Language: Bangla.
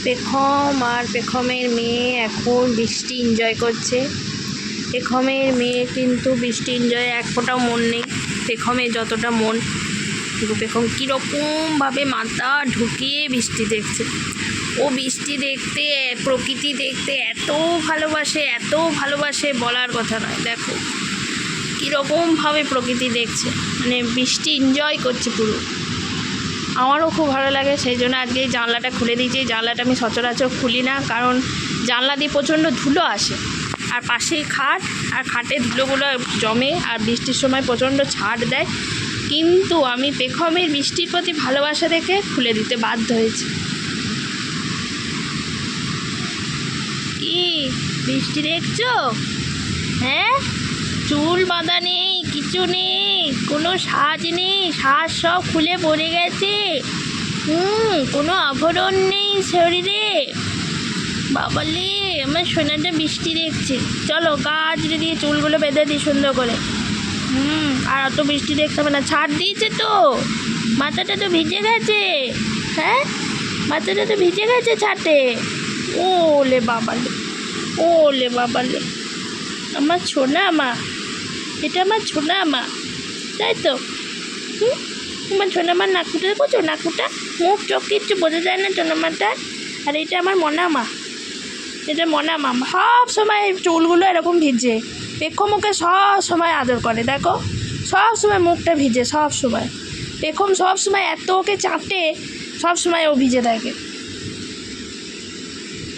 পেখম আর পেখমের মেয়ে এখন বৃষ্টি এনজয় করছে। পেখমের মেয়ে কিন্তু বৃষ্টি এনজয় এক ফোঁটাও মন নেই, পেখমের যতটা মন। কিন্তু পেখম কীরকমভাবে মাথা ঢুকিয়ে বৃষ্টি দেখছে। ও বৃষ্টি দেখতে, প্রকৃতি দেখতে এত ভালোবাসে বলার কথা নয়। দেখো কীরকমভাবে প্রকৃতি দেখছে, মানে বৃষ্টি এনজয় করছে পুরো। আমারও খুব ভালো লাগে, সেই জন্য আজকে এই জানলাটা খুলে দিয়েছি। জানলাটা আমি সচরাচর খুলি না, কারণ জানলা দিয়ে প্রচণ্ড ধুলো আসে, আর পাশেই খাট, আর খাটে ধুলোগুলো জমে, আর বৃষ্টির সময় প্রচণ্ড ছাট দেয়। কিন্তু আমি পেখমের বৃষ্টির প্রতি ভালোবাসা দেখে খুলে দিতে বাধ্য হয়েছি। কি বৃষ্টি দেখছো? হ্যাঁ, চুল বাঁধা নেই, কিছু নেই, কোনো সাজ নেই, সাজ সব খুলে পড়ে গেছে। কোনো আভরণ নেই শরীরে। বাবালে, আমার সোনাটা বৃষ্টি দেখছে। চলো গাছ দিয়ে চুলগুলো বেঁধে দিই সুন্দর করে। আর অত বৃষ্টি দেখতে হবে না, ছাড় দিয়েছে তো, মাথাটা তো ভিজে গেছে। হ্যাঁ, মাথাটা তো ভিজে গেছে ছাটে। ওলে বাবালে, আমার ছোনা মা, এটা আমার ছোনা মা, তাই তো? আমার ছোনা মার নাকুটা দেখছো? নাকুটা, মুখ চোখ কিচ্ছু বোঝা যায় না ছোনামাটা। আর এটা আমার মনা মা, এটা মনা মা। সব সময় চুলগুলো এরকম ভিজে, পেখম মুখে সব সময় আদর করে। দেখো সব সময় মুখটা ভিজে, সব সময় পেখম সব সময় এত ওকে চাটে, সব সময় ও ভিজে থাকে।